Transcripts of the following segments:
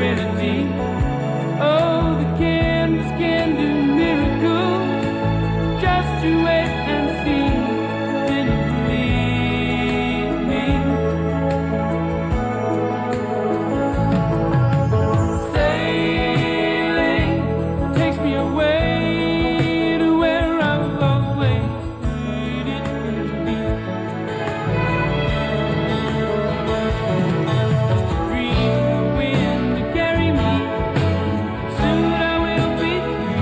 serenity. Oh, the canvas can do miracles. Just you wait and see, then you believe me. Sailing takes me away to where I've always needed to be. Just a dream, the wind to carry me. Soon I will be free.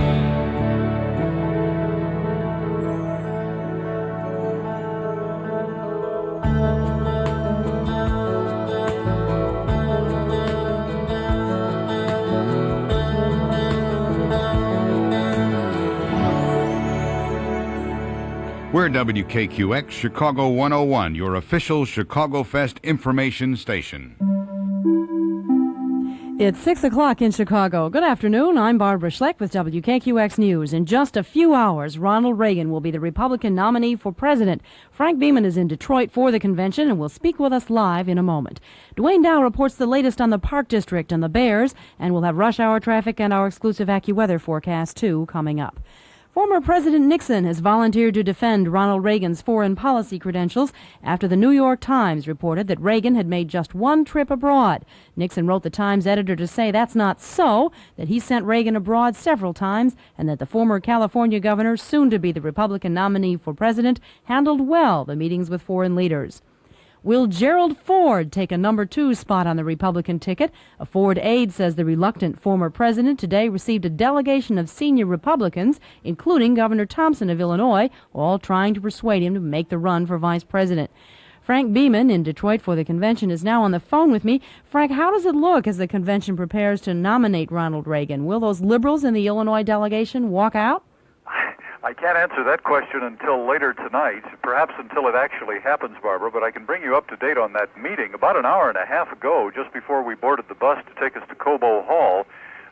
We're WKQX Chicago 101, your official Chicago Fest information station. It's 6 o'clock in Chicago. Good afternoon. I'm Barbara Schleck with WKQX News. In just a few hours, Ronald Reagan will be the Republican nominee for president. Frank Beeman is in Detroit for the convention and will speak with us live in a moment. Dwayne Dow reports the latest on the Park District and the Bears, and we'll have rush hour traffic and our exclusive AccuWeather forecast, too, coming up. Former President Nixon has volunteered to defend Ronald Reagan's foreign policy credentials after the New York Times reported that Reagan had made just one trip abroad. Nixon wrote the Times editor to say that's not so, that he sent Reagan abroad several times, and that the former California governor, soon to be the Republican nominee for president, handled well the meetings with foreign leaders. Will Gerald Ford take a number 2 spot on the Republican ticket? A Ford aide says the reluctant former president today received a delegation of senior Republicans, including Governor Thompson of Illinois, all trying to persuade him to make the run for vice president. Frank Beeman in Detroit for the convention is now on the phone with me. Frank, how does it look as the convention prepares to nominate Ronald Reagan? Will those liberals in the Illinois delegation walk out? I can't answer that question until later tonight, perhaps until it actually happens, Barbara, but I can bring you up to date on that meeting. About an hour and a half ago, just before we boarded the bus to take us to Cobo Hall,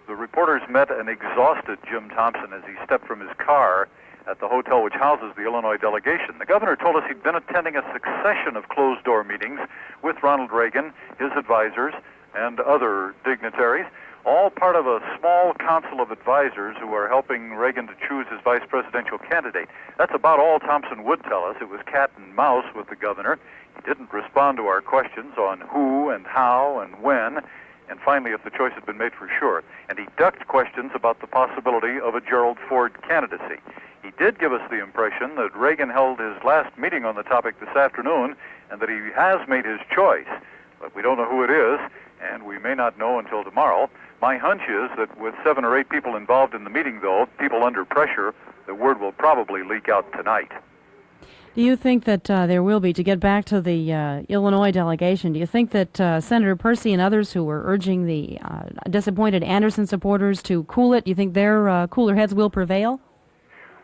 the reporters met an exhausted Jim Thompson as he stepped from his car at the hotel which houses the Illinois delegation. The governor told us he'd been attending a succession of closed-door meetings with Ronald Reagan, his advisors, and other dignitaries, all part of a small council of advisors who are helping Reagan to choose his vice presidential candidate. That's about all Thompson would tell us. It was cat and mouse with the governor. He didn't respond to our questions on who and how and when, and finally if the choice had been made for sure. And he ducked questions about the possibility of a Gerald Ford candidacy. He did give us the impression that Reagan held his last meeting on the topic this afternoon and that he has made his choice, but we don't know who it is, and we may not know until tomorrow. My hunch is that with 7 or 8 people involved in the meeting, though, people under pressure, the word will probably leak out tonight. Do you think that there will be, to get back to the Illinois delegation, do you think that Senator Percy and others who were urging the disappointed Anderson supporters to cool it, do you think their cooler heads will prevail?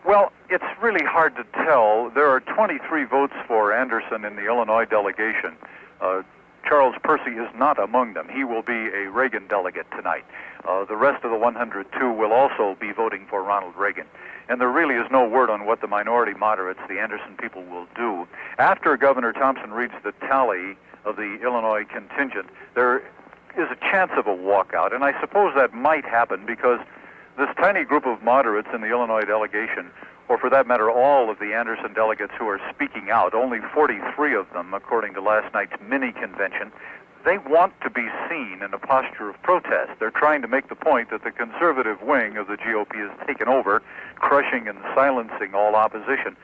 Well, it's really hard to tell. There are 23 votes for Anderson in the Illinois delegation. Charles Percy is not among them. He will be a Reagan delegate tonight. The rest of the 102 will also be voting for Ronald Reagan. And there really is no word on what the minority moderates, the Anderson people, will do. After Governor Thompson reads the tally of the Illinois contingent, there is a chance of a walkout, and I suppose that might happen because this tiny group of moderates in the Illinois delegation, or for that matter all of the Anderson delegates who are speaking out, only 43 of them according to last night's mini-convention, they want to be seen in a posture of protest. They're trying to make the point that the conservative wing of the GOP has taken over, crushing and silencing all opposition.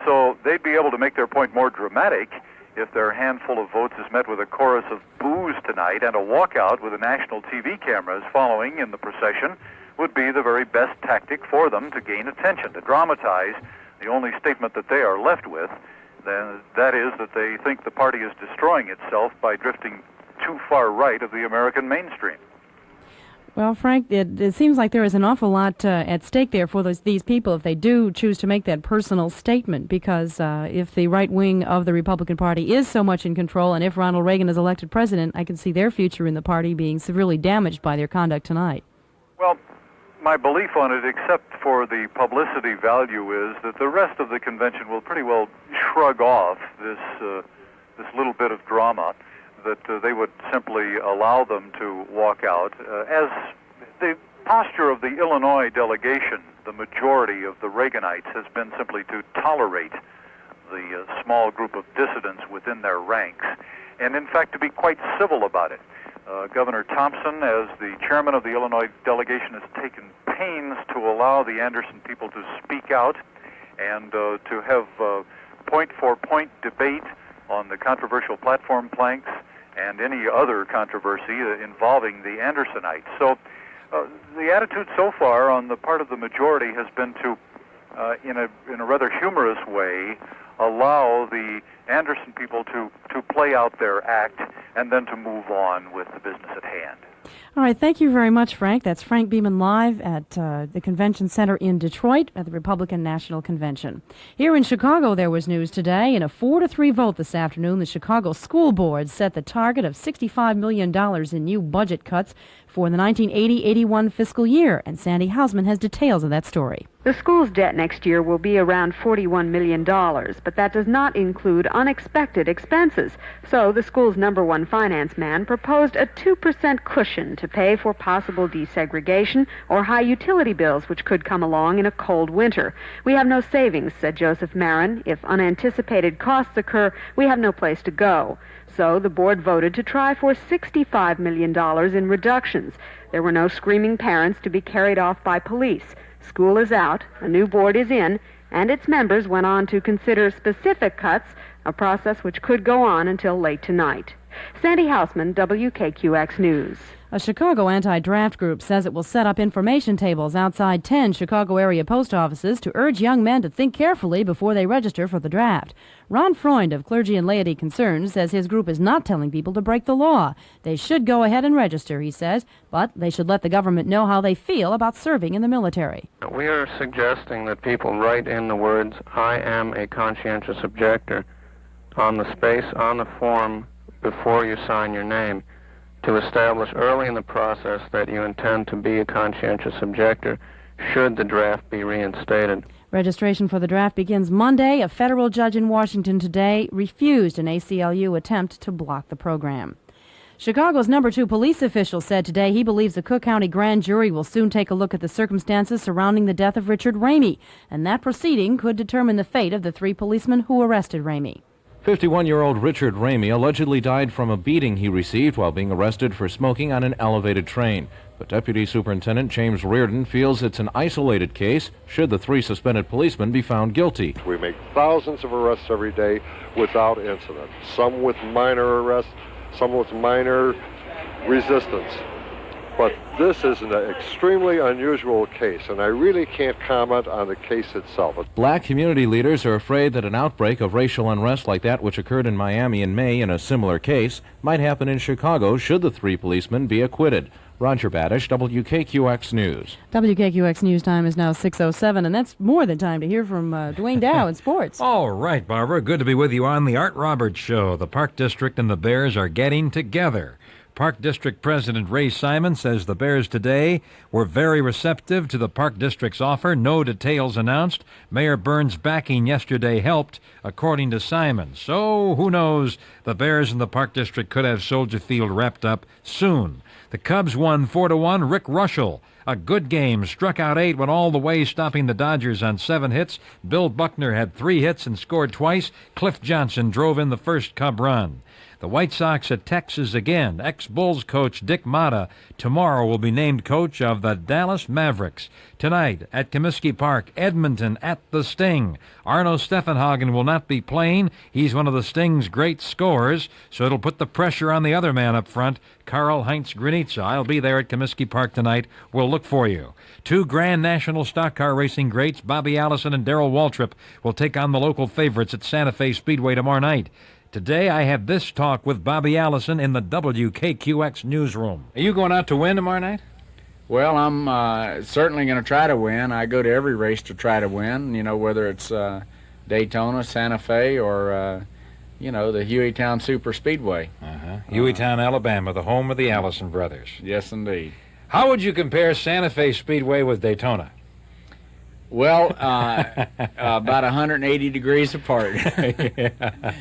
So they'd be able to make their point more dramatic if their handful of votes is met with a chorus of boos tonight, and a walkout with the national TV cameras following in the procession would be the very best tactic for them to gain attention, to dramatize the only statement that they are left with. Then that is that they think the party is destroying itself by drifting too far right of the American mainstream. Well, Frank, it seems like there is an awful lot at stake there for these people if they do choose to make that personal statement, because if the right wing of the Republican Party is so much in control, and if Ronald Reagan is elected president, I can see their future in the party being severely damaged by their conduct tonight. Well, my belief on it, except for the publicity value, is that the rest of the convention will pretty well shrug off this little bit of drama. that they would simply allow them to walk out. As the posture of the Illinois delegation, the majority of the Reaganites, has been simply to tolerate the small group of dissidents within their ranks, and in fact to be quite civil about it. Governor Thompson, as the chairman of the Illinois delegation, has taken pains to allow the Anderson people to speak out and to have point-for-point debate on the controversial platform planks and any other controversy involving the Andersonites. So the attitude so far on the part of the majority has been to, in a rather humorous way, allow the Anderson people to play out their act and then to move on with the business at hand. All right, thank you very much, Frank. That's Frank Beeman live at the Convention Center in Detroit at the Republican National Convention. Here in Chicago, there was news today. In a 4-3 vote this afternoon, the Chicago School Board set the target of $65 million in new budget cuts for the 1980-81 fiscal year, and Sandy Hausman has details of that story. The school's debt next year will be around $41 million, but that does not include unexpected expenses. So the school's number one finance man proposed a 2% cushion to pay for possible desegregation or high utility bills which could come along in a cold winter. We have no savings, said Joseph Marin. If unanticipated costs occur, we have no place to go. So the board voted to try for $65 million in reductions. There were no screaming parents to be carried off by police. School is out, a new board is in, and its members went on to consider specific cuts, a process which could go on until late tonight. Sandy Hausman, WKQX News. A Chicago anti-draft group says it will set up information tables outside 10 Chicago area post offices to urge young men to think carefully before they register for the draft. Ron Freund of Clergy and Laity Concerns says his group is not telling people to break the law. They should go ahead and register, he says, but they should let the government know how they feel about serving in the military. We are suggesting that people write in the words, "I am a conscientious objector," on the space on the form before you sign your name, to establish early in the process that you intend to be a conscientious objector should the draft be reinstated. Registration for the draft begins Monday. A federal judge in Washington today refused an ACLU attempt to block the program. Chicago's number 2 police official said today he believes the Cook County grand jury will soon take a look at the circumstances surrounding the death of Richard Ramey, and that proceeding could determine the fate of the 3 policemen who arrested Ramey. 51-year-old Richard Ramey allegedly died from a beating he received while being arrested for smoking on an elevated train. But Deputy Superintendent James Reardon feels it's an isolated case should the 3 suspended policemen be found guilty. We make thousands of arrests every day without incident, some with minor arrests, some with minor resistance. But this is an extremely unusual case, and I really can't comment on the case itself. Black community leaders are afraid that an outbreak of racial unrest like that which occurred in Miami in May in a similar case might happen in Chicago should the 3 policemen be acquitted. Roger Badish, WKQX News. WKQX News time is now 6:07, and that's more than time to hear from Dwayne Dow in sports. All right, Barbara, good to be with you on the Art Roberts Show. The Park District and the Bears are getting together. Park District President Ray Simon says the Bears today were very receptive to the Park District's offer. No details announced. Mayor Burns' backing yesterday helped, according to Simon. So, who knows? The Bears and the Park District could have Soldier Field wrapped up soon. The Cubs won 4-1. Rick Russell, a good game, struck out 8, went all the way, stopping the Dodgers on 7 hits. Bill Buckner had 3 hits and scored twice. Cliff Johnson drove in the first Cub run. The White Sox at Texas again. Ex-Bulls coach Dick Motta tomorrow will be named coach of the Dallas Mavericks. Tonight at Comiskey Park, Edmonton at the Sting. Arno Steffenhagen will not be playing. He's one of the Sting's great scorers, so it'll put the pressure on the other man up front, Karl-Heinz Granitza. I'll be there at Comiskey Park tonight. We'll look for you. 2 Grand National Stock Car Racing greats, Bobby Allison and Darrell Waltrip, will take on the local favorites at Santa Fe Speedway tomorrow night. Today, I have this talk with Bobby Allison in the WKQX newsroom. Are you going out to win tomorrow night? Well, I'm certainly going to try to win. I go to every race to try to win, whether it's Daytona, Santa Fe, or, the Hueytown Super Speedway. Hueytown, Alabama, the home of the Allison brothers. Yes, indeed. How would you compare Santa Fe Speedway with Daytona? Well, about 180 degrees apart.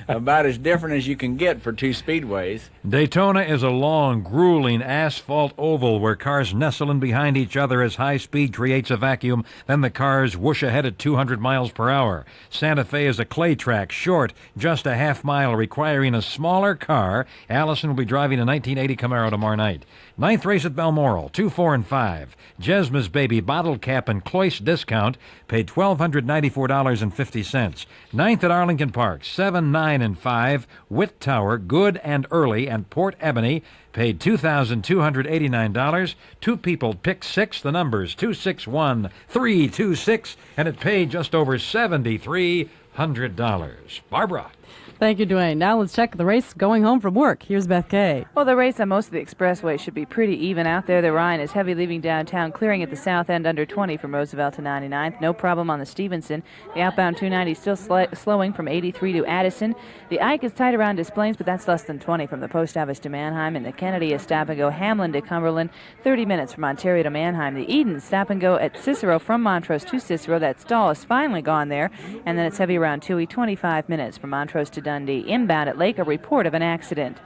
About as different as you can get for two speedways. Daytona is a long, grueling asphalt oval where cars nestle in behind each other as high speed creates a vacuum. Then the cars whoosh ahead at 200 miles per hour. Santa Fe is a clay track, short, just a half mile, requiring a smaller car. Allison will be driving a 1980 Camaro tomorrow night. Ninth race at Balmoral, 2, 4, and 5. Jesma's Baby Bottle Cap and Cloyce discount paid $1,294.50. Ninth at Arlington Park, 7, 9, and 5. Witt Tower, Good and Early, and Port Ebony paid $2,289. Two people picked 6, the numbers 261, 326, and it paid just over $7,300. Barbara. Thank you, Dwayne. Now let's check the race going home from work. Here's Beth Kay. Well, the race on most of the expressway should be pretty even out there. The Ryan is heavy leaving downtown, clearing at the south end under 20 from Roosevelt to 99th. No problem on the Stevenson. The outbound 290 still slowing from 83 to Addison. The Ike is tight around Des Plaines, but that's less than 20 from the Post Office to Manheim. And the Kennedy is stop and go Hamlin to Cumberland, 30 minutes from Ontario to Manheim. The Eden stop and go at Cicero from Montrose to Cicero. That stall is finally gone there. And then it's heavy around Toohey, 25 minutes from Montrose to Dundee. Inbound at Lake, a report of an accident.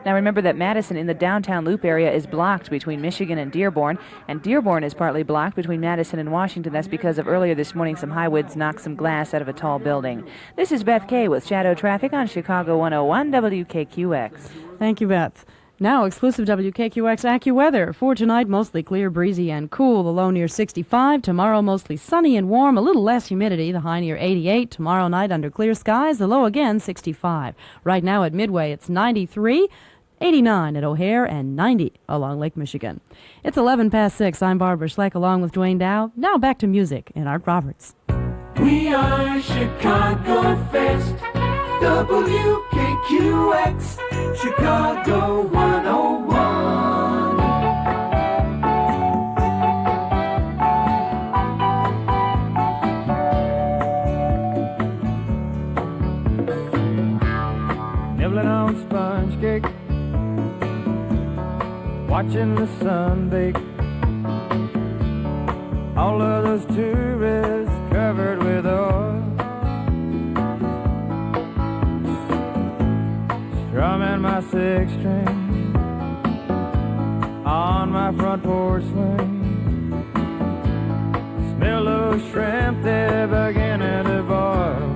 Now remember that Madison in the downtown loop area is blocked between Michigan and Dearborn is partly blocked between Madison and Washington. That's because of earlier this morning some high winds knocked some glass out of a tall building. This is Beth Kay with Shadow Traffic on Chicago 101 WKQX. Thank you, Beth. Now, exclusive WKQX AccuWeather. For tonight, mostly clear, breezy, and cool. The low near 65. Tomorrow, mostly sunny and warm. A little less humidity. The high near 88. Tomorrow night, under clear skies. The low again, 65. Right now at Midway, it's 93. 89 at O'Hare, and 90 along Lake Michigan. It's 11 past 6. I'm Barbara Schleck along with Dwayne Dow. Now back to music and Art Roberts. We are Chicago Fest, WKQX, Chicago 101. Nibbling on sponge cake, watching the sun bake. All of those tourists covered with oil, strumming my 6-string on my front porch swing. Smell those shrimp, they're beginning to boil.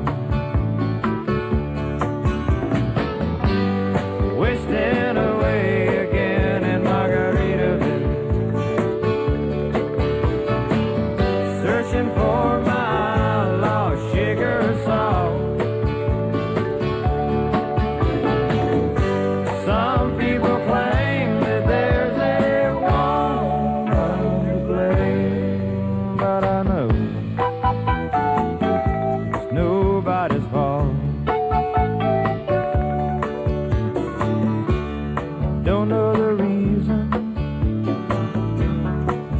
Wasting away again in Margaritaville, searching for my lost sugar salt. Some people claim that there's a woman to blame, but I know it's nobody's fault. Don't know the reason,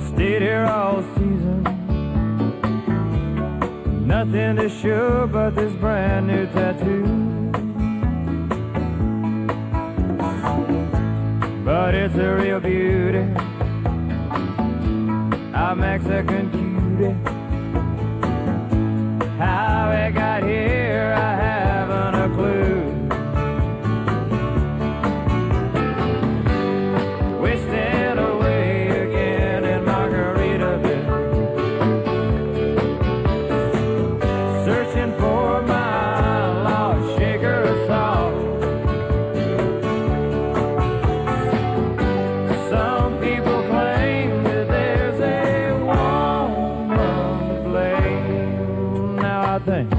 stayed here all season. Nothing to show but this brand new tattoo. But it's a real beauty, a Mexican cutie. How it got here, I haven't a clue. Wasting away again in Margaritaville, searching for my lost sugar salt. Some people claim that there's a woman to blame. Now I think,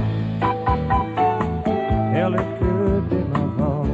hell, it could be my fault.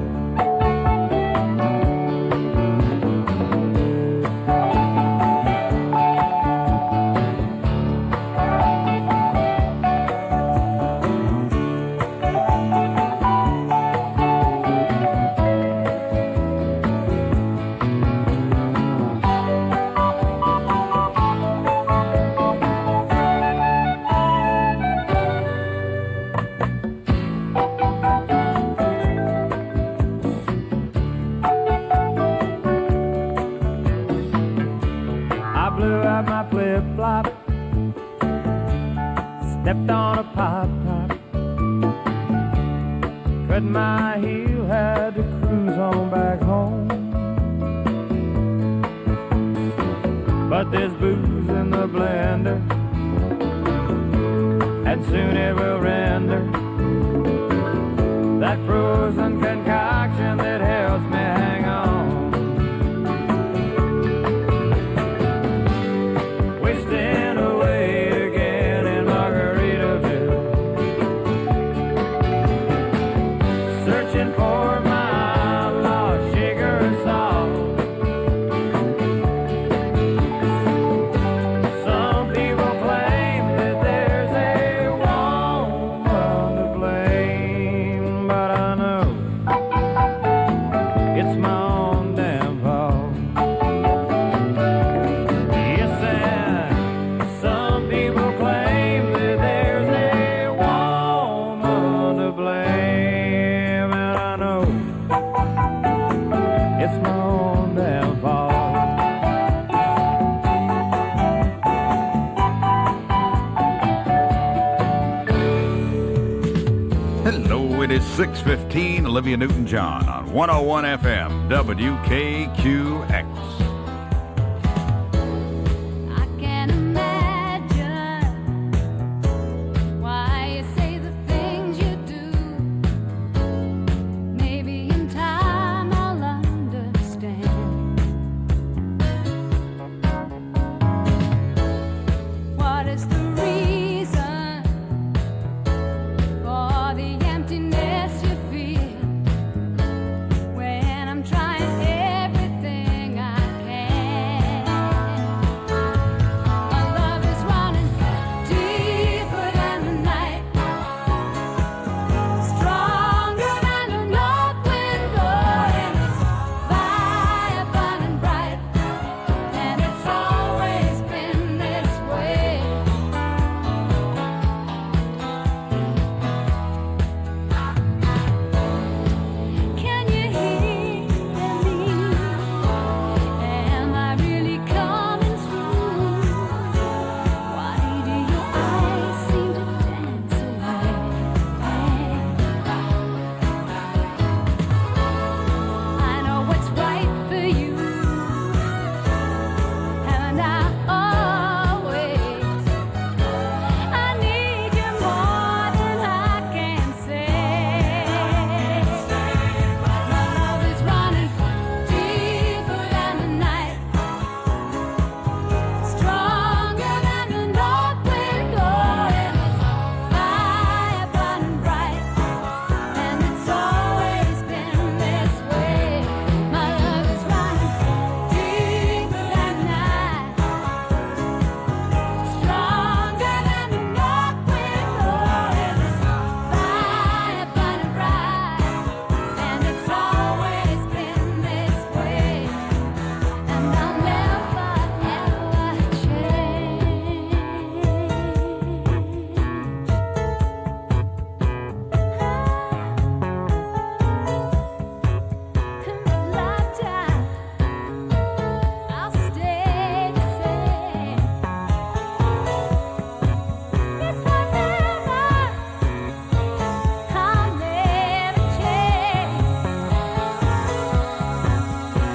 I blew out my flip-flop, stepped on a pop top. Cut my heel, had to cruise on back home. But there's booze in the blender, and soon it will render that frozen concoction that helps me hang on. Wasting away again in Margaritaville, searching for my lost sugar and salt. Some people claim that there's a woman to blame, but I know it's my own damn fault. Yes, and some people claim that there's a woman to blame, and I know it's my own damn fault. Hello, it is 6:15. Olivia Newton-John on 101 FM WKQX. I can't imagine why you say the things you do. Maybe in time I'll understand. What is the reason for the emptiness you feel when I'm trying everything I can? My love is running deeper than the night, stronger than the north wind blowing. It's fire burning bright, and it's always been this way. Can you hear me? Am I really coming through? Why do your eyes seem to dance away? I know what's right for you, and I always I need you more than I can say. My love is running deeper than the night, stronger than the north wind blowing. It's fire burning bright, and it's always been this way. My love is running deeper than the night, stronger than the north wind blowing. It's fire burning bright, and it's always been this way, and I'll never ever change. Lifetime, I'll stay the same. It's forever, I'll never change.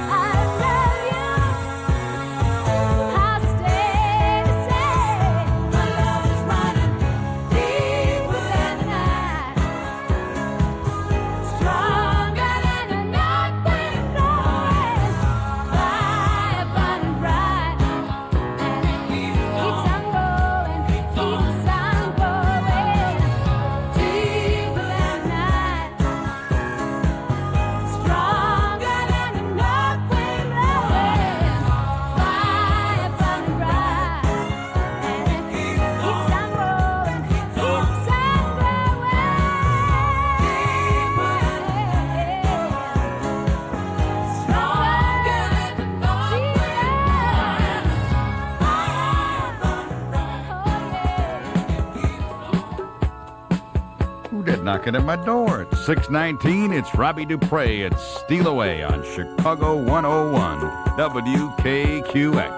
I love you, I'll stay the same. My love is running deeper than the night, stronger than the north wind blowing. Fire burning bright, and it keeps on going, keeps on going. Deeper than the night, stronger than the north wind blowing. Fire burning bright, and it keeps on going, keeps on Who that knocking at my door? It's 6:19. It's Robbie Dupre. It's Steal Away on Chicago 101 WKQX.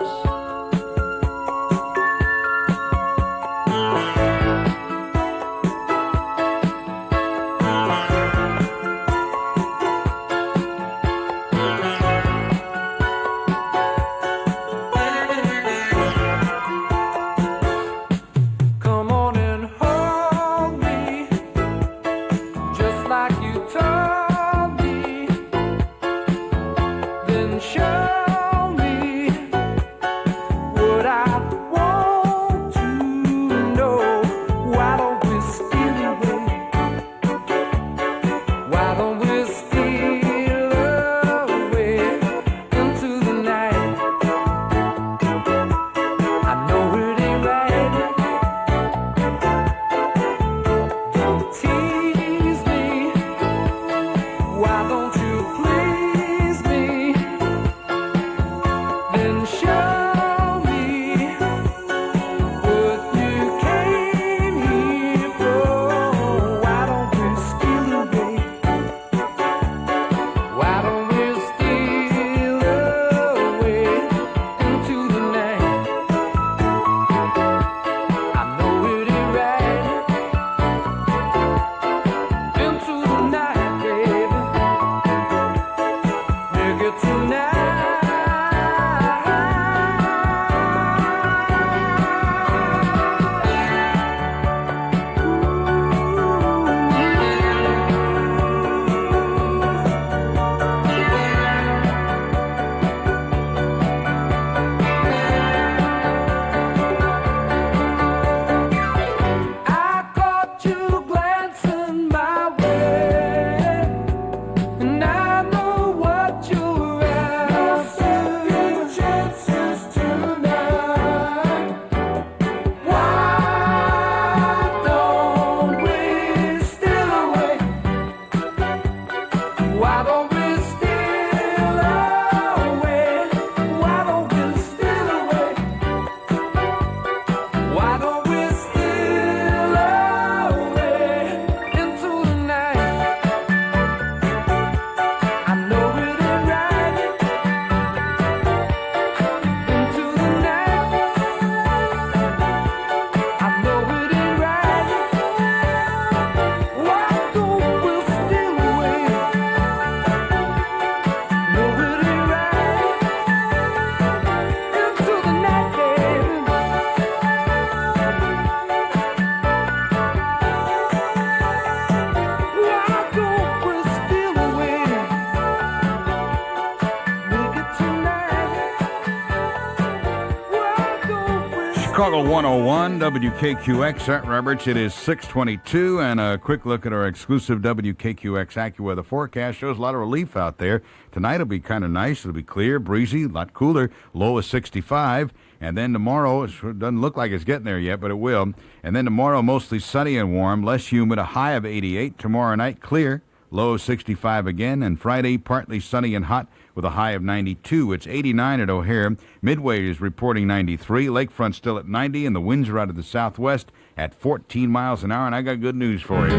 Chicago 101, WKQX, Art Roberts. It is 6:22, and a quick look at our exclusive WKQX AccuWeather forecast shows a lot of relief out there. Tonight will be kind of nice. It'll be clear, breezy, a lot cooler. Low is 65. And then tomorrow, it doesn't look like it's getting there yet, but it will. And then tomorrow, mostly sunny and warm, less humid, a high of 88. Tomorrow night, clear, low of 65 again. And Friday, partly sunny and hot with a high of 92. It's 89 at O'Hare. Midway is reporting 93. Lakefront still at 90, and the winds are out of the southwest at 14 miles an hour. And I got good news for you.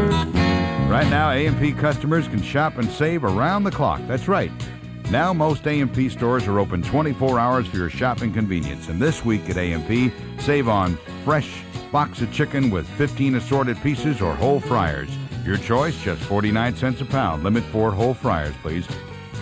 Right now, A&P customers can shop and save around the clock. That's right. Now most A&P stores are open 24 hours for your shopping convenience. And this week at A&P, save on fresh box of chicken with 15 assorted pieces or whole fryers. Your choice, just 49 cents a pound. Limit 4 whole fryers, please.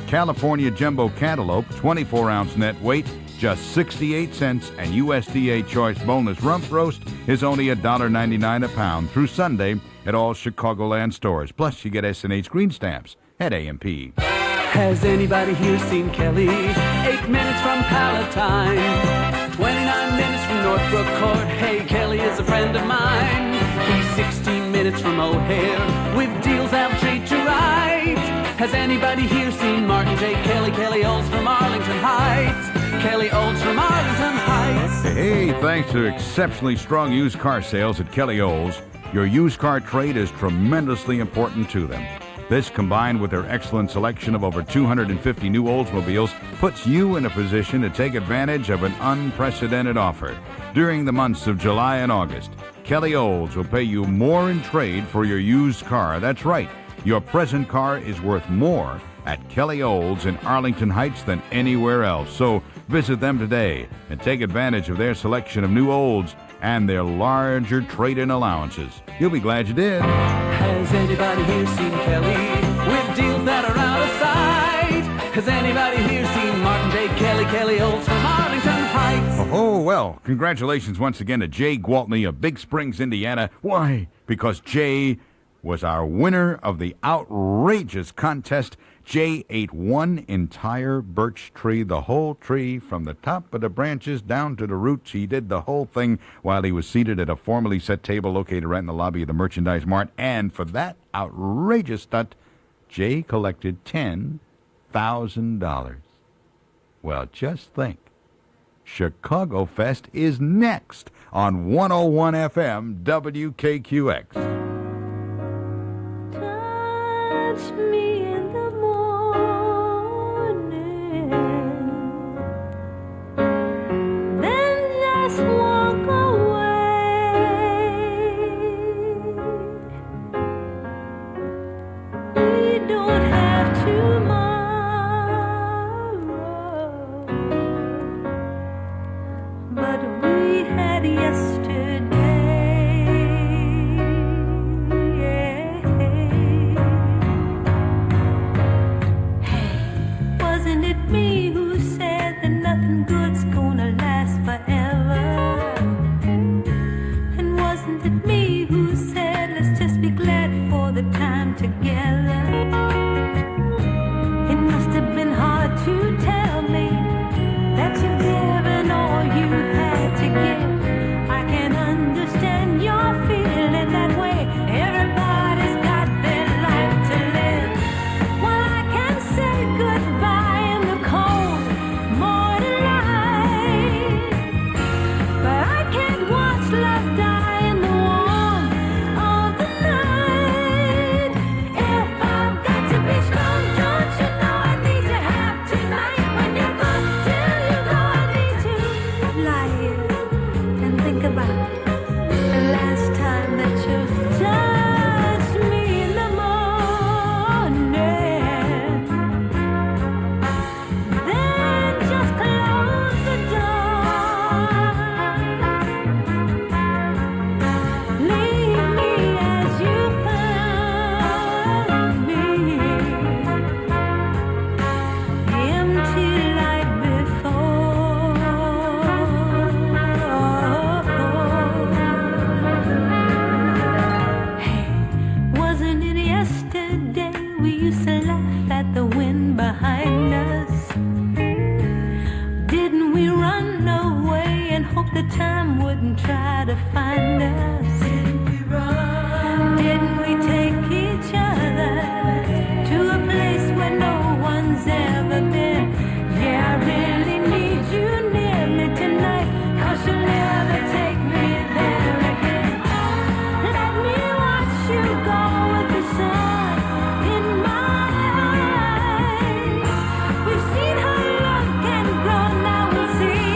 California Jumbo Cantaloupe, 24-ounce net weight, just 68 cents. And USDA Choice Boneless Rump Roast is only $1.99 a pound through Sunday at all Chicagoland stores. Plus, you get S&H green stamps at A&P. Has anybody here seen Kelly? 8 minutes from Palatine, 29 minutes from Northbrook Court. Hey, Kelly is a friend of mine. He's 16 minutes from O'Hare with deals that'll treat you right. Has anybody here seen Martin J. Kelly? Kelly Olds from Arlington Heights. Kelly Olds from Arlington Heights. Hey, thanks to exceptionally strong used car sales at Kelly Olds, your used car trade is tremendously important to them. This, combined with their excellent selection of over 250 new Oldsmobiles, puts you in a position to take advantage of an unprecedented offer. During the months of July and August, Kelly Olds will pay you more in trade for your used car. That's right. Your present car is worth more at Kelly Olds in Arlington Heights than anywhere else. So visit them today and take advantage of their selection of new Olds and their larger trade-in allowances. You'll be glad you did. Has anybody here seen Kelly with deals that are out of sight? Has anybody here seen Martin J. Kelly? Kelly Olds from Arlington Heights. Oh, well, congratulations once again to Jay Gwaltney of Big Springs, Indiana. Why? Because Jay was our winner of the outrageous contest. Jay ate one entire birch tree, the whole tree, from the top of the branches down to the roots. He did the whole thing while he was seated at a formally set table located right in the lobby of the Merchandise Mart. And for that outrageous stunt, Jay collected $10,000. Well, just think. Chicago Fest is next on 101 FM WKQX. Touch me in the morning, then just walk away. We don't have tomorrow, but we had yesterday. Wasn't it me who said that nothing good's gonna last forever? And wasn't it me who said let's just be glad for the time together? It must have been hard to tell me that you've given all you had to give. I can understand your feeling that way. Everybody's got their life to live. Well, I can say goodbye in the cold morning light, but I can't watch love die in the warmth of the night. If I've got to be strong, don't you know I need to have tonight? When you're gone till you go, I need to lie here and think about the last time that you touched me in the morning. Then just close the door. Leave me as you found me, empty like before. Hey, wasn't it yesterday we used to laugh at the wind behind us? Didn't we run away and hope the time would and try to find us? Didn't we run? Didn't we take each other to a place where no one's ever been? Yeah, I really need you near me tonight, 'cause you'll never take me there again. Let me watch you go with the sun in my eyes. We've seen her look and grow, now we'll see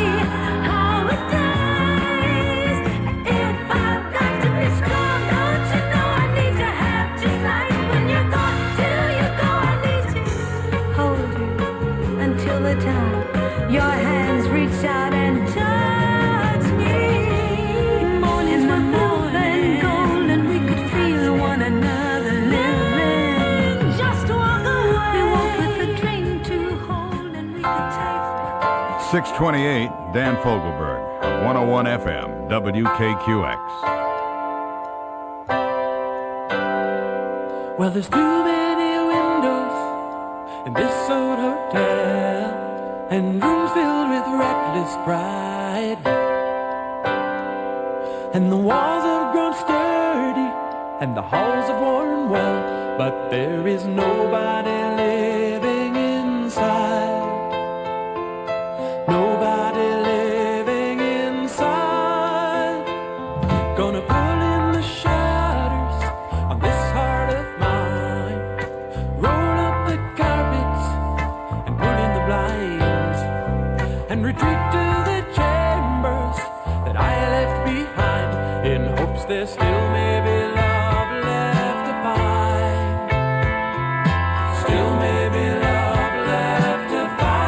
how it dies. If I've got to be strong, don't you know I need to have tonight? When you're gone, till you go, I need to hold you until the time your hands reach out and touch me. Mornings were blue and gold, and we could feel one another living. Just walk away. We walked with the dream to hold, and we could taste. 628, Dan Fogelberg, 101 FM, WKQX. Well, there's too many windows in this old hotel, and rooms filled with reckless pride. And the walls have grown sturdy, and the halls have worn well, but there is nobody living inside. Nobody living inside. Gonna pull in the shutters on this heart of mine, roll up the carpets and pull in the blinds, and retreat to the chambers that I left behind, in hopes there still may be love left to find. Still may be love left to find.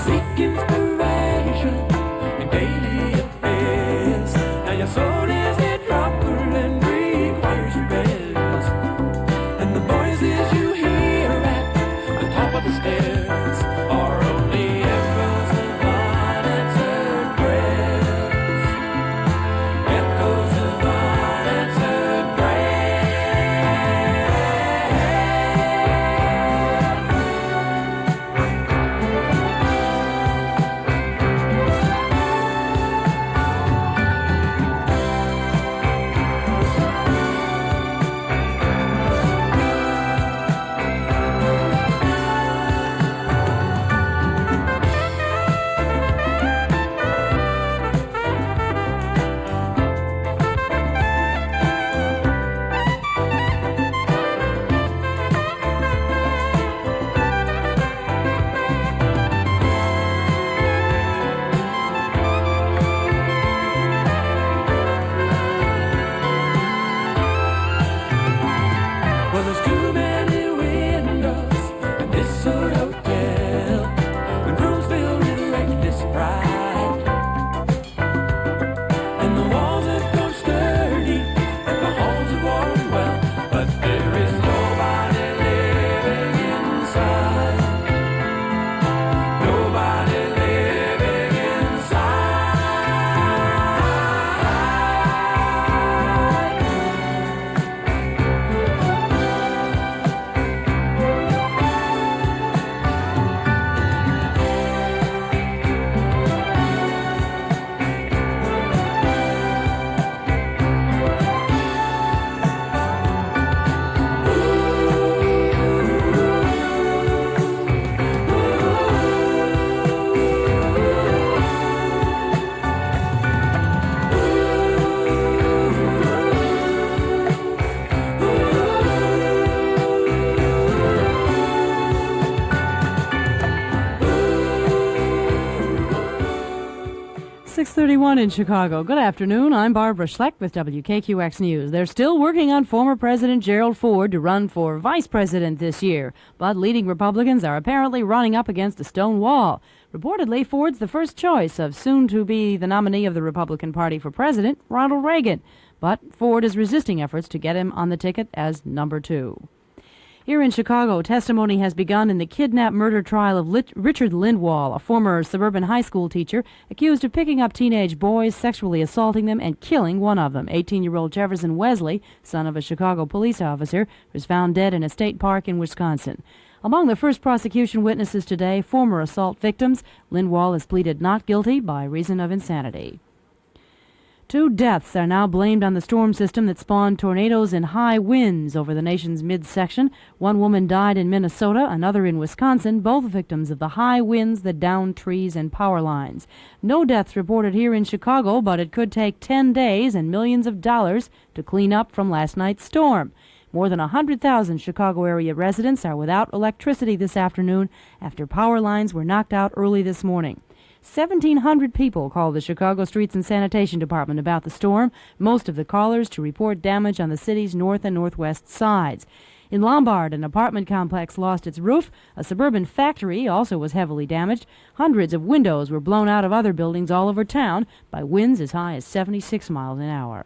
Seek inspiration in daily affairs. Now your soul is a dropper and requires repairs. And the voices you hear at the top of the stairs are only echoes of unanswered prayers. Echoes of unanswered prayers. Well, there's too many windows in this old hotel, and rooms filled with reckless pride. And the walls have grown sturdy, and the halls have worn well, but there is nobody living inside. Nobody living inside. .31 in Chicago. Good afternoon. I'm Barbara Schleck with WKQX News. They're still working on former President Gerald Ford to run for vice president this year, but leading Republicans are apparently running up against a stone wall. Reportedly, Ford's the first choice of soon-to-be the nominee of the Republican Party for president, Ronald Reagan. But Ford is resisting efforts to get him on the ticket as number 2. Here in Chicago, testimony has begun in the kidnap murder trial of Richard Lindwall, a former suburban high school teacher accused of picking up teenage boys, sexually assaulting them, and killing one of them. 18-year-old Jefferson Wesley, son of a Chicago police officer, was found dead in a state park in Wisconsin. Among the first prosecution witnesses today, former assault victims. Lindwall has pleaded not guilty by reason of insanity. 2 deaths are now blamed on the storm system that spawned tornadoes and high winds over the nation's midsection. 1 woman died in Minnesota, another in Wisconsin, both victims of the high winds that downed trees and power lines. No deaths reported here in Chicago, but it could take 10 days and millions of dollars to clean up from last night's storm. More than 100,000 Chicago area residents are without electricity this afternoon after power lines were knocked out early this morning. 1,700 people called the Chicago Streets and Sanitation Department about the storm, most of the callers to report damage on the city's north and northwest sides. In Lombard, an apartment complex lost its roof. A suburban factory also was heavily damaged. Hundreds of windows were blown out of other buildings all over town by winds as high as 76 miles an hour.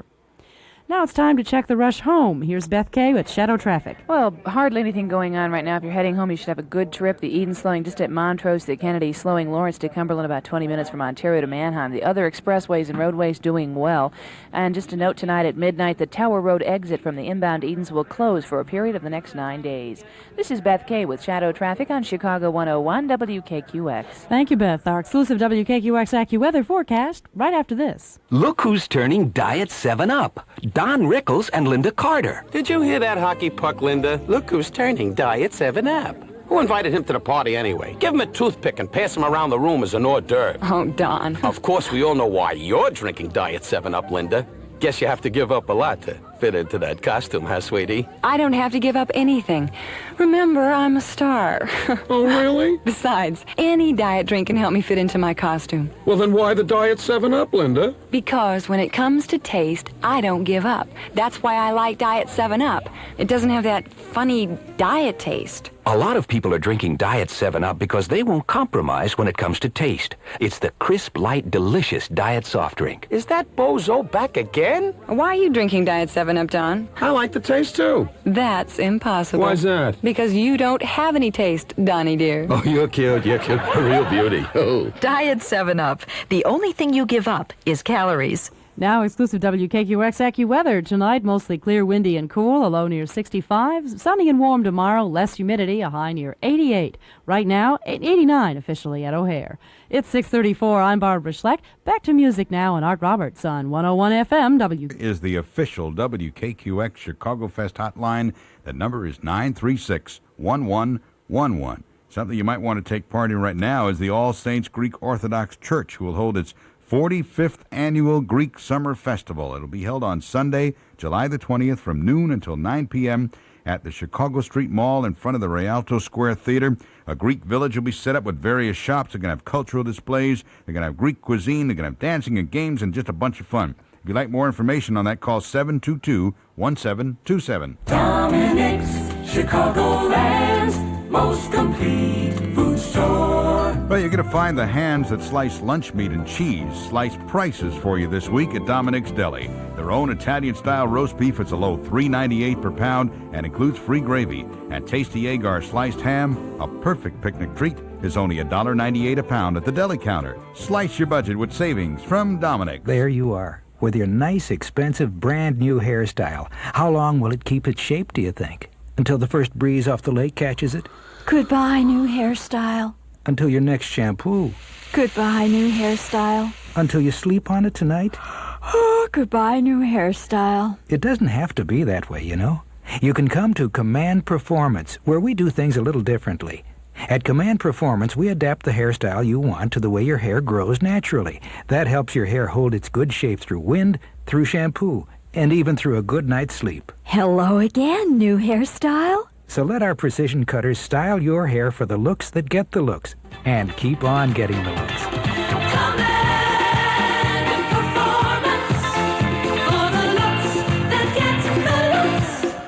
Now it's time to check the rush home. Here's Beth Kay with Shadow Traffic. Well, hardly anything going on right now. If you're heading home, you should have a good trip. The Eden slowing just at Montrose to Kennedy, slowing Lawrence to Cumberland about 20 minutes from Ontario to Manheim. The other expressways and roadways doing well. And just a note, tonight at midnight, the Tower Road exit from the inbound Edens will close for a period of the next 9 days. This is Beth Kay with Shadow Traffic on Chicago 101 WKQX. Thank you, Beth. Our exclusive WKQX AccuWeather forecast right after this. Look who's turning Diet 7-Up. Don Rickles and Linda Carter. Did you hear that hockey puck, Linda? Look who's turning Diet 7-Up. Who invited him to the party anyway? Give him a toothpick and pass him around the room as an hors d'oeuvre. Oh, Don. Of course, we all know why you're drinking Diet 7-Up, Linda. Guess you have to give up a lot to fit into that costume, huh, sweetie? I don't have to give up anything. Remember, I'm a star. Oh, really? Besides, any diet drink can help me fit into my costume. Well, then why the Diet 7-Up, Linda? Because when it comes to taste, I don't give up. That's why I like Diet 7-Up. It doesn't have that funny diet taste. A lot of people are drinking Diet 7-Up because they won't compromise when it comes to taste. It's the crisp, light, delicious diet soft drink. Is that bozo back again? Why are you drinking Diet 7-Up, Don? I like the taste, too. That's impossible. Why's that? Because you don't have any taste, Donnie dear. Oh, you're cute. You're cute. A real beauty. Oh. Diet 7-Up. The only thing you give up is calories. Now exclusive WKQX AccuWeather. Tonight, mostly clear, windy, and cool, a low near 65. Sunny and warm tomorrow, less humidity, a high near 88. Right now, 89 officially at O'Hare. It's 6:34. I'm Barbara Schleck. Back to music now, and Art Roberts on 101 FM. Is the official WKQX Chicago Fest hotline. The number is 936-1111. Something you might want to take part in right now is the All Saints Greek Orthodox Church, who will hold its 45th Annual Greek Summer Festival. It'll be held on Sunday, July the 20th from noon until 9 p.m. at the Chicago Street Mall in front of the Rialto Square Theater. A Greek village will be set up with various shops. They're going to have cultural displays. They're going to have Greek cuisine. They're going to have dancing and games and just a bunch of fun. If you'd like more information on that, call 722-1727. Dominic's, Chicagoland's most complete food store. Well, you're going to find the hands that slice lunch meat and cheese. Slice prices for you this week at Dominic's Deli. Their own Italian-style roast beef is a low $3.98 per pound and includes free gravy. And tasty Agar sliced ham, a perfect picnic treat, is only $1.98 a pound at the deli counter. Slice your budget with savings from Dominic's. There you are, with your nice, expensive, brand-new hairstyle. How long will it keep its shape, do you think? Until the first breeze off the lake catches it? Goodbye, new hairstyle. Until your next shampoo? Goodbye, new hairstyle. Until you sleep on it tonight? Oh, goodbye, new hairstyle. It doesn't have to be that way, you know. You can come to Command Performance, where we do things a little differently. At Command Performance, we adapt the hairstyle you want to the way your hair grows naturally. That helps your hair hold its good shape through wind, through shampoo, and even through a good night's sleep. Hello again, new hairstyle. So let our precision cutters style your hair for the looks that get the looks, and keep on getting the looks.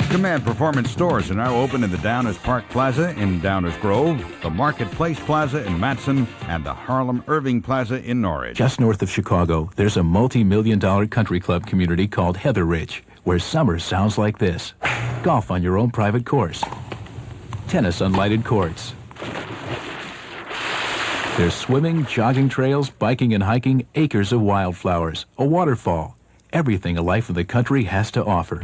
Command Performance stores are now open in the Downers Park Plaza in Downers Grove, the Marketplace Plaza in Matson, and the Harlem Irving Plaza in Norridge. Just north of Chicago, there's a multi-million-dollar country club community called Heather Ridge, where summer sounds like this. Golf on your own private course. tennis on lighted courts. There's swimming, jogging trails, biking and hiking, acres of wildflowers, a waterfall, everything a life of the country has to offer.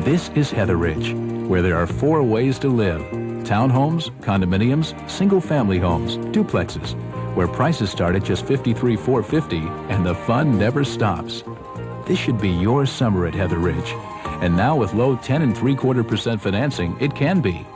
This is Heather Ridge, where there are 4 ways to live: townhomes, condominiums, single-family homes, duplexes, where prices start at just $53,450 and the fun never stops. This should be your summer at Heather Ridge. And now with low 10 3/4% financing, it can be.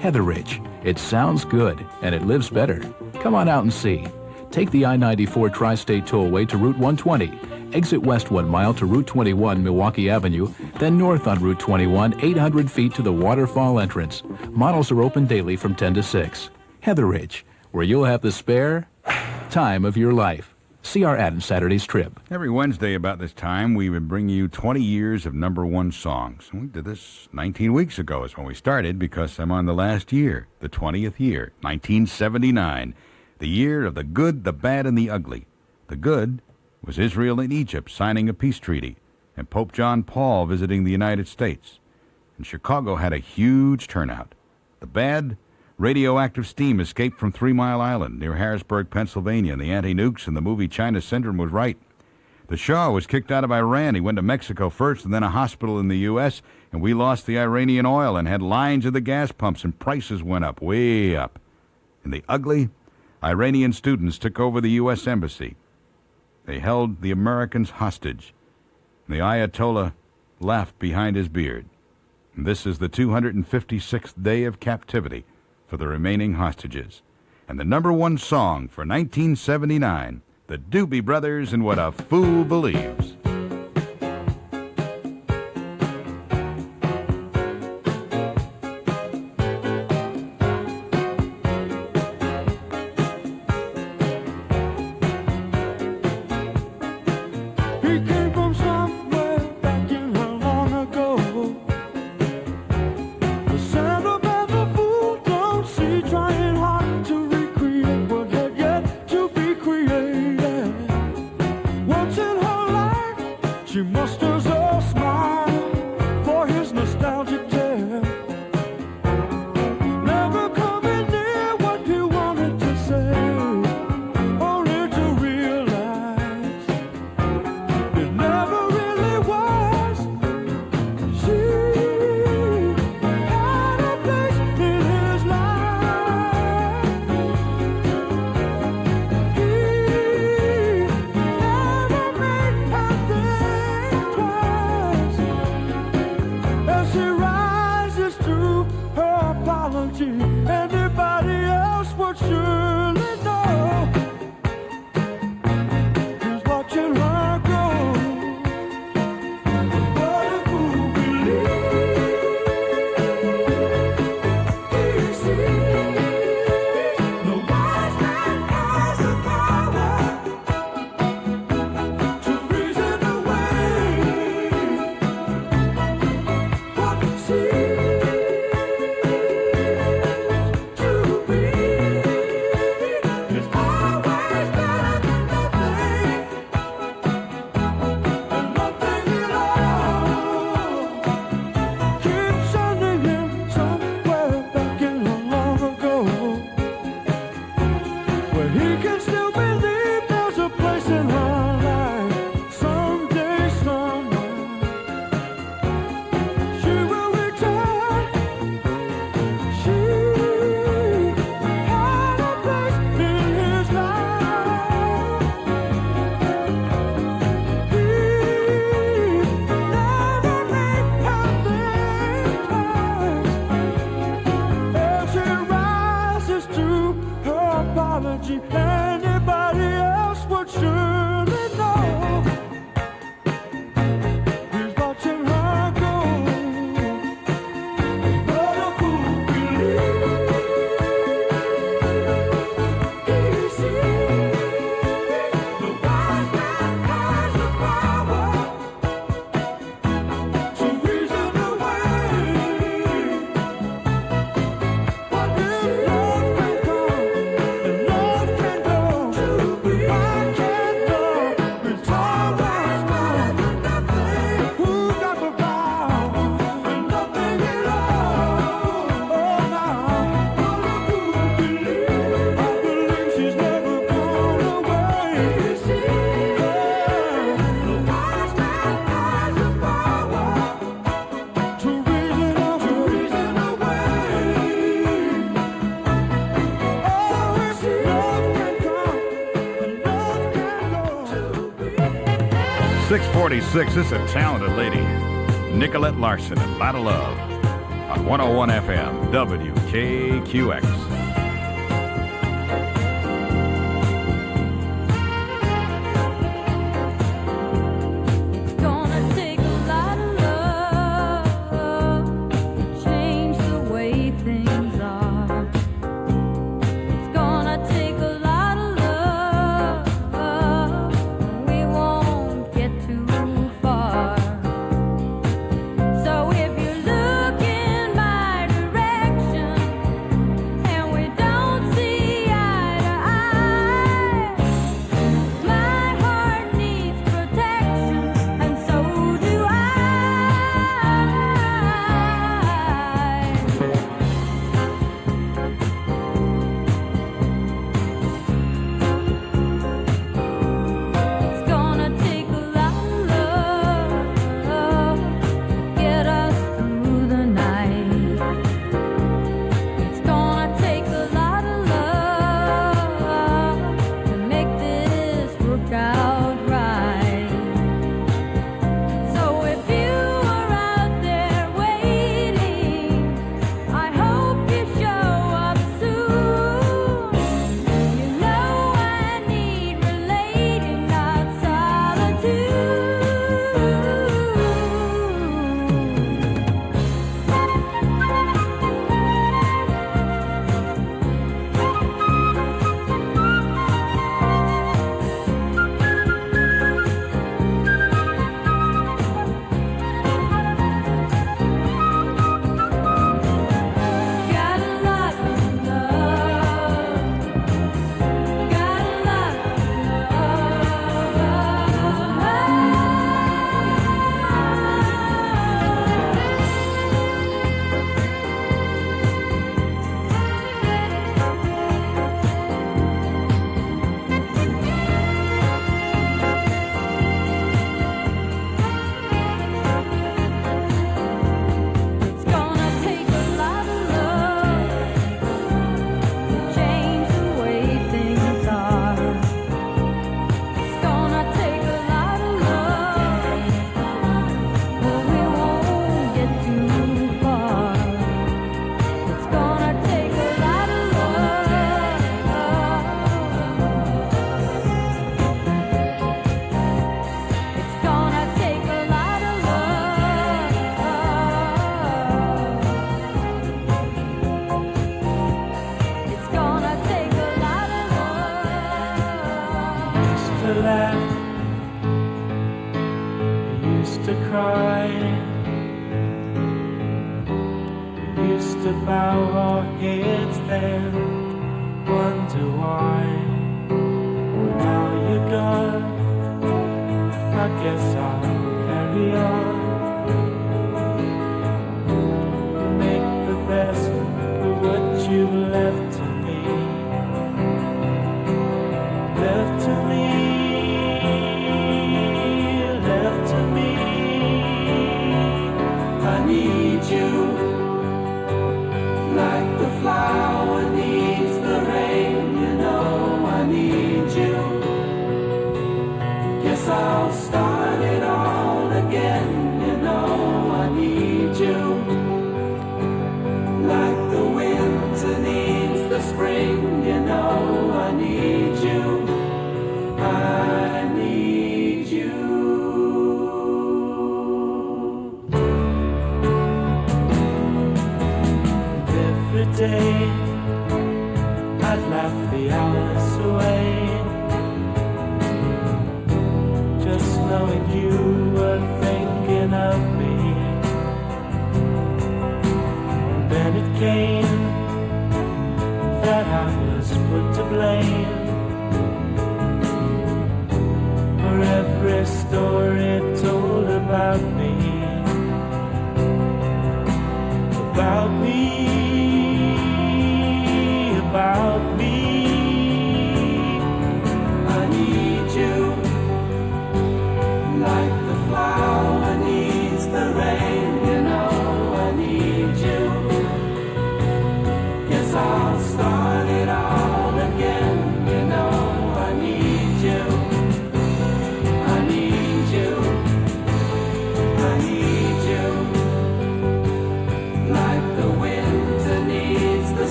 Heather Ridge. It sounds good, and it lives better. Come on out and see. Take the I-94 Tri-State Tollway to Route 120. Exit west 1 mile to Route 21, Milwaukee Avenue, then north on Route 21, 800 feet to the waterfall entrance. Models are open daily from 10 to 6. Heather Ridge, where you'll have the spare time of your life. See our ad in Saturday's trip. Every Wednesday about this time, we would bring you 20 years of #1 songs. We did this 19 weeks ago is when we started, because I'm on the last year, the 20th year, 1979, the year of the good, the bad, and the ugly. The good was Israel and Egypt signing a peace treaty, and Pope John Paul visiting the United States. And Chicago had a huge turnout. The bad, radioactive steam escaped from 3 Mile Island near Harrisburg, Pennsylvania, and the anti-nukes and the movie China Syndrome was right. The Shah was kicked out of Iran. He went to Mexico first and then a hospital in the U.S., and we lost the Iranian oil and had lines at the gas pumps, and prices went up, way up. And the ugly, Iranian students took over the U.S. Embassy. They held the Americans hostage. The Ayatollah laughed behind his beard. And this is the 256th day of captivity for the remaining hostages. And the #1 song for 1979, the Doobie Brothers and What a Fool Believes. He came from somewhere back in long ago. The sentimental fool don't see, trying hard to recreate what had yet to be created. Once in her life, she musters a smile for his nostalgic tale. Never coming near what he wanted to say, only to realize it never really was. She had a place in his life. He never made her think twice. As she rises to her apology, anybody else would surely know. He's watching her go. What a fool believes he sees. The wise man has the power to reason away what seems to be is always better than nothing, and nothing at all. Keep sending him somewhere back in long ago, where he can still believe there's a place in her life. Someday, somewhere, she will return. She had a place in his life. He never made her think twice. As she rises to her apology, anybody else would surely know. He's watching her go. What a fool believes he sees. The wise man has the power to reason away what is love can come and love can 646, this is a talented lady, Nicolette Larson, and Lot of Love on 101 FM, WKQX.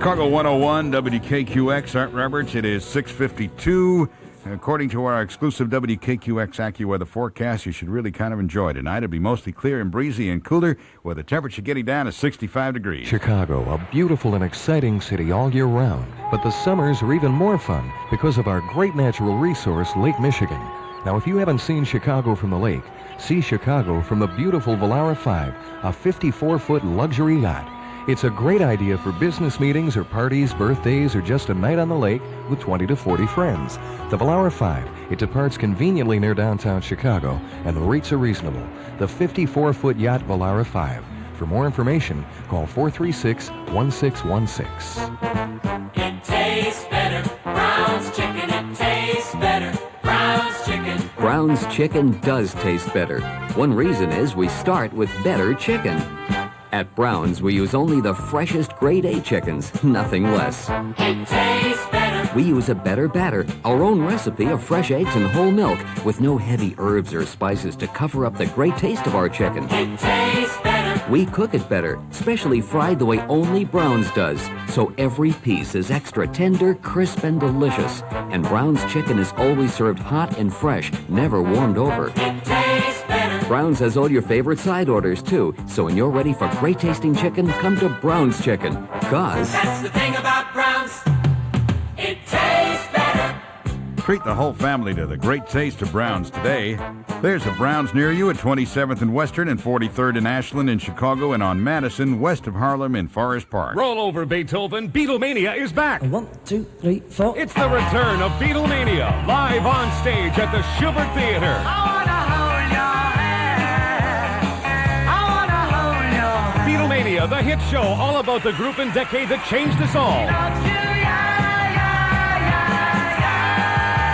Chicago 101, WKQX, Art Roberts. It is 6:52. According to our exclusive WKQX AccuWeather forecast, you should really kind of enjoy tonight. It'll be mostly clear and breezy and cooler, with the temperature getting down to 65 degrees. Chicago, a beautiful and exciting city all year round. But the summers are even more fun because of our great natural resource, Lake Michigan. Now, if you haven't seen Chicago from the lake, see Chicago from the beautiful Vallara 5, a 54-foot luxury yacht. It's a great idea for business meetings or parties, birthdays, or just a night on the lake with 20 to 40 friends. The Vallara 5, it departs conveniently near downtown Chicago, and the rates are reasonable. The 54-foot yacht Vallara 5. For more information, call 436-1616. It tastes better. Brown's chicken, it tastes better. Brown's chicken. Brown's chicken does taste better. One reason is we start with better chicken. At Brown's, we use only the freshest grade A chickens, nothing less. It tastes better. We use a better batter, our own recipe of fresh eggs and whole milk, with no heavy herbs or spices to cover up the great taste of our chicken. It tastes better. We cook it better, specially fried the way only Brown's does, so every piece is extra tender, crisp, and delicious. And Brown's chicken is always served hot and fresh, never warmed over. It tastes better. Brown's has all your favorite side orders, too, so when you're ready for great-tasting chicken, come to Brown's Chicken, 'cause That's the thing about Brown's. It tastes better. Treat the whole family to the great taste of Brown's today. There's a Brown's near you at 27th and Western and 43rd and Ashland in Chicago, and on Madison, west of Harlem in Forest Park. Roll over, Beethoven. Beatlemania is back. 1, 2, 3, 4. It's the return of Beatlemania, live on stage at the Schubert Theater. Beatlemania, the hit show all about the group and decade that changed us all.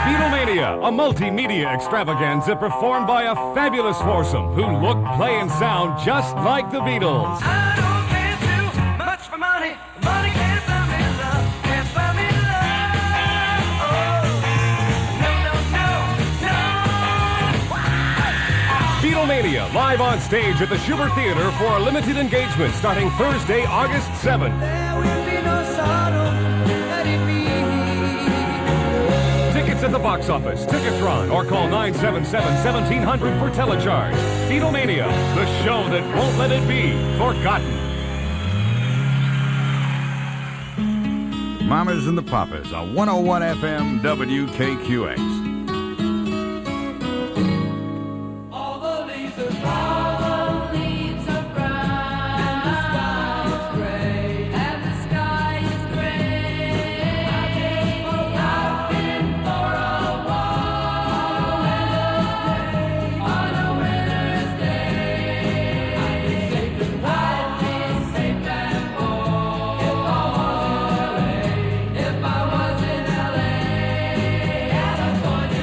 Beatlemania, a multimedia extravaganza performed by a fabulous foursome who look, play, and sound just like the Beatles. I don't care too much for money. Money can't buy me love. Can't buy me love. Oh, no. Beatlemania, live on stage at the Schubert Theater for a limited engagement starting Thursday, August 7th. There will be no sorrow, let it be. Tickets at the box office, Ticketron, or call 977-1700 for telecharge. Beatlemania, the show that won't let it be forgotten. Mamas and the Papas, a 101 FM WKQX. All the leaves are brown, and the sky is gray, and the sky is gray. I've been for a walk on a winter's day. I'd be safe and warm if I was in LA. California.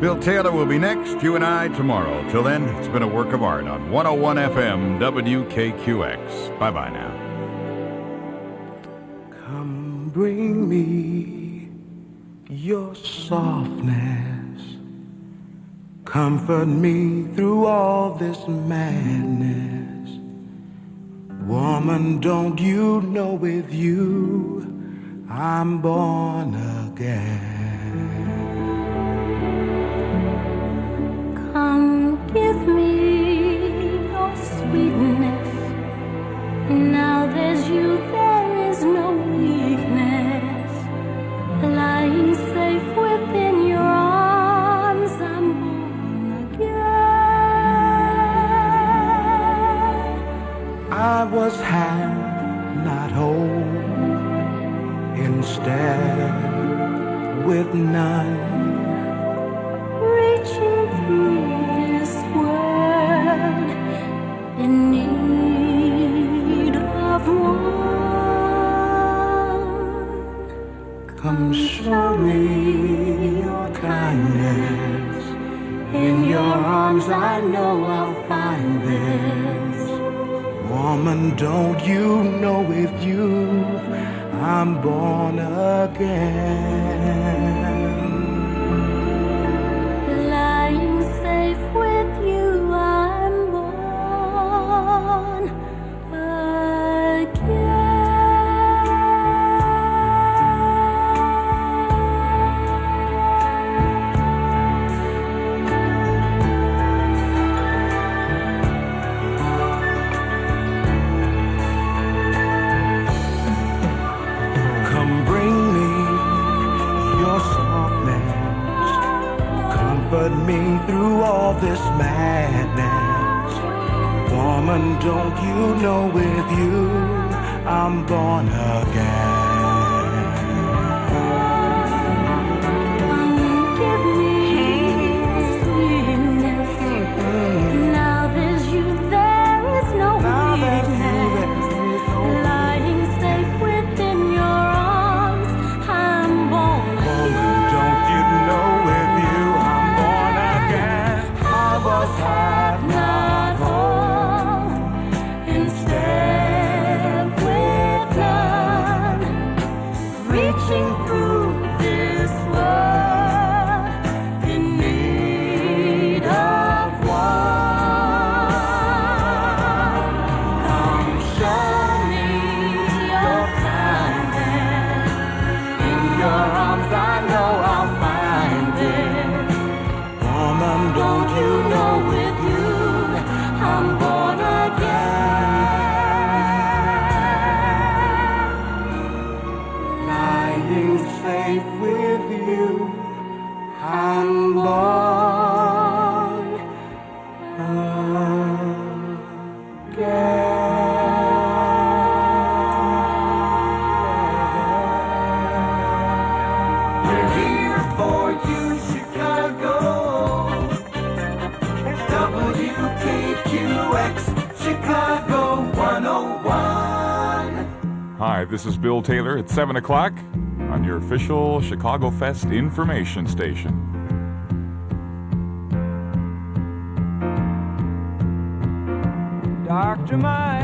Bill Taylor will be next. You and I tomorrow. Till then, it's been a work of art on 101 FM WKQX. Bye-bye now. Come bring me your softness. Comfort me through all this madness. Woman, don't you know with you I'm born again. Come give me your sweetness. Now there's you, there is no weakness. Lying safe within your arms, I'm born again. I was half, not whole, instead with none. Reaching through this world in need of one. Come show me your kindness. In your arms I know I'll find this. Woman, don't you know with you I'm born again. Lying safe with you, I'm born again. Come bring me your softness. Comfort me through all this madness. Woman, don't you know with you I'm born again. Give me sweetness. Now there's you, there is no weakness. Lying safe within your arms, I'm born Woman, don't you know with you I'm born again. I was half, not whole, instead with none. Reaching through this world in need of one. Come show me your kindness. In your arms I know I'll find it. woman, don't you know With you, I'm born again. lying safe with you I'm born again. We're here for you, Chicago. WKQX, Chicago 101. Hi, this is Bill Taylor at 7 o'clock on your official Chicago Fest information station. Doctor, my